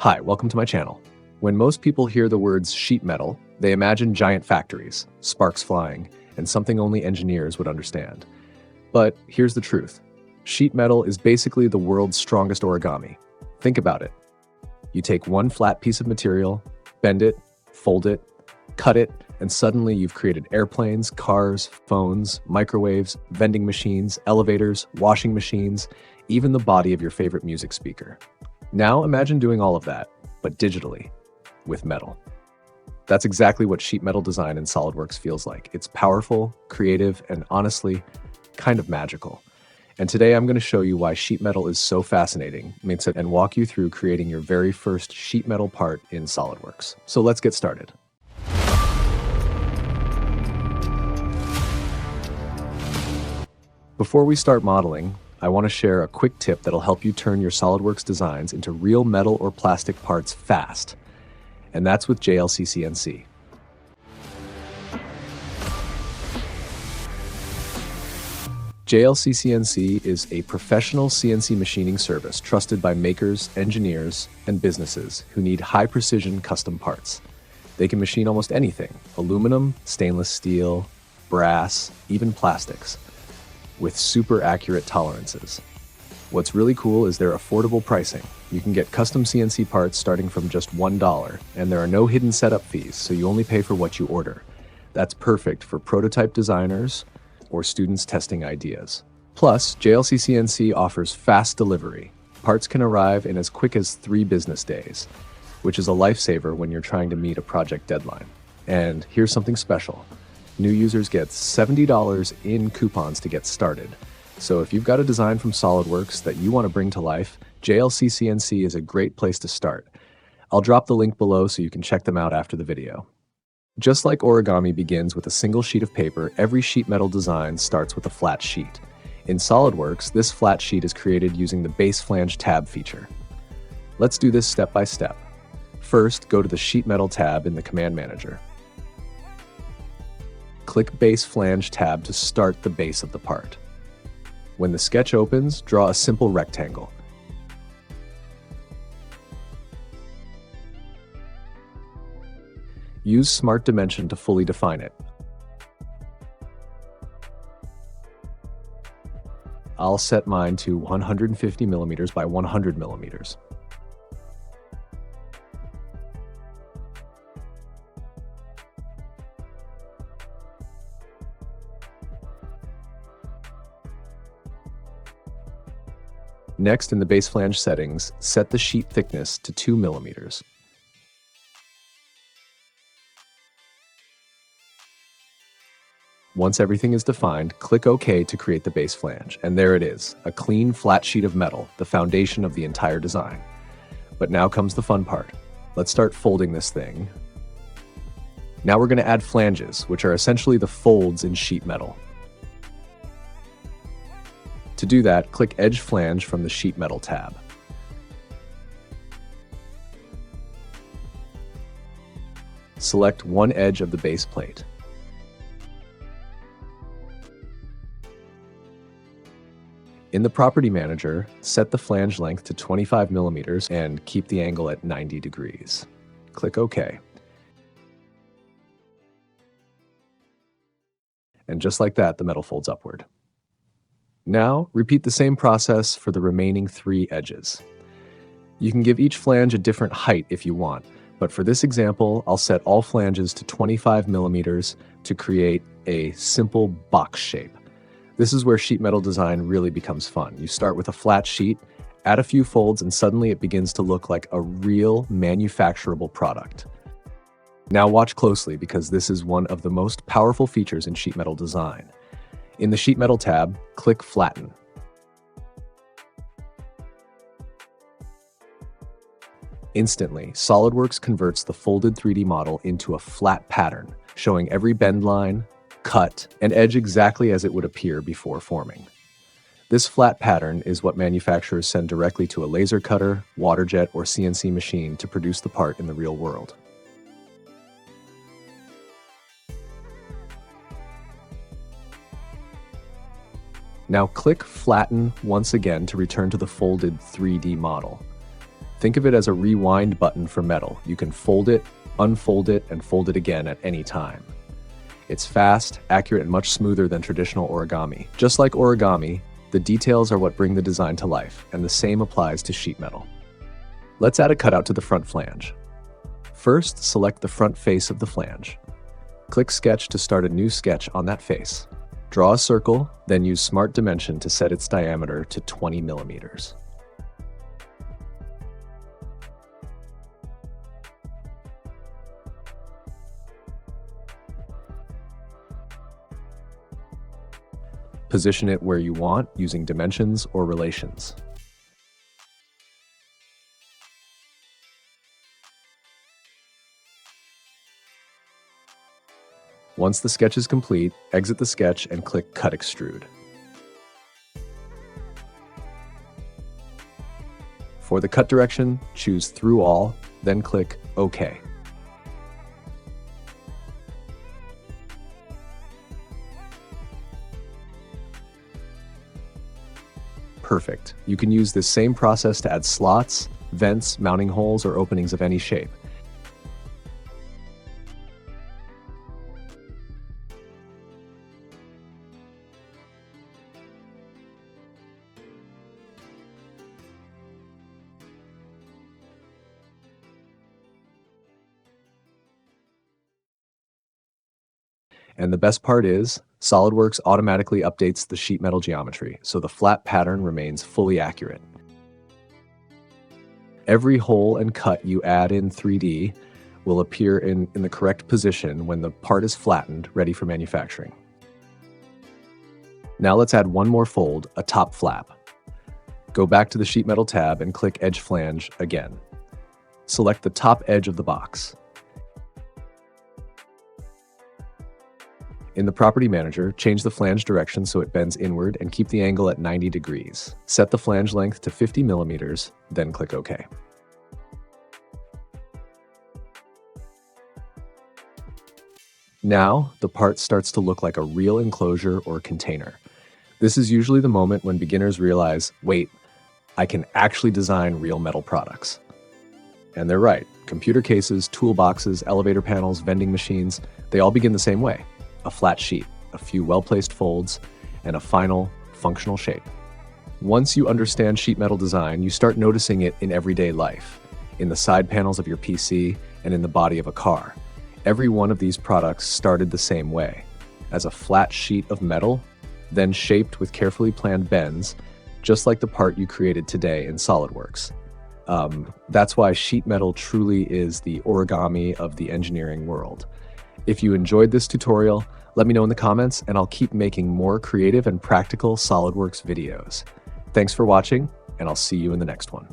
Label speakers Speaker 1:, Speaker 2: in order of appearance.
Speaker 1: Hi, welcome to my channel. When most people hear the words sheet metal, they imagine giant factories, sparks flying, and something only engineers would understand. But here's the truth. Sheet metal is basically the world's strongest origami. Think about it. You take one flat piece of material, bend it, fold it, cut it, and suddenly you've created airplanes, cars, phones, microwaves, vending machines, elevators, washing machines, even the body of your favorite music speaker. Now imagine doing all of that, but digitally, with metal. That's exactly what sheet metal design in Solidworks feels like. It's powerful, creative, and honestly, kind of magical. And today I'm going to show you why sheet metal is so fascinating, and walk you through creating your very first sheet metal part in Solidworks. So let's get started. Before we start modeling, I want to share a quick tip that'll help you turn your Solidworks designs into real metal or plastic parts fast. And that's with JLCCNC. JLCCNC is a professional CNC machining service trusted by makers, engineers, and businesses who need high-precision custom parts. They can machine almost anything: aluminum, stainless steel, brass, even plastics, with super accurate tolerances. What's really cool is their affordable pricing. You can get custom CNC parts starting from just $1, and there are no hidden setup fees, so you only pay for what you order. That's perfect for prototype designers or students testing ideas. Plus, JLCCNC offers fast delivery. Parts can arrive in as quick as 3 business days, which is a lifesaver when you're trying to meet a project deadline. And here's something special. New users get $70 in coupons to get started. So if you've got a design from Solidworks that you want to bring to life, JLCCNC is a great place to start. I'll drop the link below so you can check them out after the video. Just like origami begins with a single sheet of paper, every sheet metal design starts with a flat sheet. In Solidworks, this flat sheet is created using the base flange tab feature. Let's do this step by step. First, go to the sheet metal tab in the command manager. Click Base Flange tab to start the base of the part. When the sketch opens, draw a simple rectangle. Use Smart Dimension to fully define it. I'll set mine to 150 millimeters by 100 millimeters. Next, in the base flange settings, set the sheet thickness to 2 millimeters. Once everything is defined, click OK to create the base flange. And there it is, a clean, flat sheet of metal, the foundation of the entire design. But now comes the fun part. Let's start folding this thing. Now we're going to add flanges, which are essentially the folds in sheet metal. To do that, click Edge Flange from the Sheet Metal tab. Select one edge of the base plate. In the Property Manager, set the flange length to 25 millimeters and keep the angle at 90 degrees. Click OK. And just like that, the metal folds upward. Now, repeat the same process for the remaining 3 edges. You can give each flange a different height if you want, but for this example, I'll set all flanges to 25 millimeters to create a simple box shape. This is where sheet metal design really becomes fun. You start with a flat sheet, add a few folds, and suddenly it begins to look like a real manufacturable product. Now watch closely, because this is one of the most powerful features in sheet metal design. In the Sheet Metal tab, click Flatten. Instantly, Solidworks converts the folded 3D model into a flat pattern, showing every bend line, cut, and edge exactly as it would appear before forming. This flat pattern is what manufacturers send directly to a laser cutter, water jet, or CNC machine to produce the part in the real world. Now click Flatten once again to return to the folded 3D model. Think of it as a rewind button for metal. You can fold it, unfold it, and fold it again at any time. It's fast, accurate, and much smoother than traditional origami. Just like origami, the details are what bring the design to life, and the same applies to sheet metal. Let's add a cutout to the front flange. First, select the front face of the flange. Click Sketch to start a new sketch on that face. Draw a circle, then use Smart Dimension to set its diameter to 20 millimeters. Position it where you want using dimensions or relations. Once the sketch is complete, exit the sketch and click Cut Extrude. For the cut direction, choose Through All, then click OK. Perfect. You can use this same process to add slots, vents, mounting holes, or openings of any shape. And the best part is, Solidworks automatically updates the sheet metal geometry, so the flat pattern remains fully accurate. Every hole and cut you add in 3D will appear in the correct position when the part is flattened, ready for manufacturing. Now let's add one more fold, a top flap. Go back to the Sheet Metal tab and click Edge Flange again. Select the top edge of the box. In the Property Manager, change the flange direction so it bends inward and keep the angle at 90 degrees. Set the flange length to 50 millimeters, then click OK. Now, the part starts to look like a real enclosure or container. This is usually the moment when beginners realize, wait, I can actually design real metal products. And they're right. Computer cases, toolboxes, elevator panels, vending machines, they all begin the same way. A flat sheet, a few well-placed folds, and a final, functional shape. Once you understand sheet metal design, you start noticing it in everyday life, in the side panels of your PC, and in the body of a car. Every one of these products started the same way, as a flat sheet of metal, then shaped with carefully planned bends, just like the part you created today in Solidworks. That's why sheet metal truly is the origami of the engineering world. If you enjoyed this tutorial, let me know in the comments and I'll keep making more creative and practical SolidWorks videos. Thanks for watching, and I'll see you in the next one.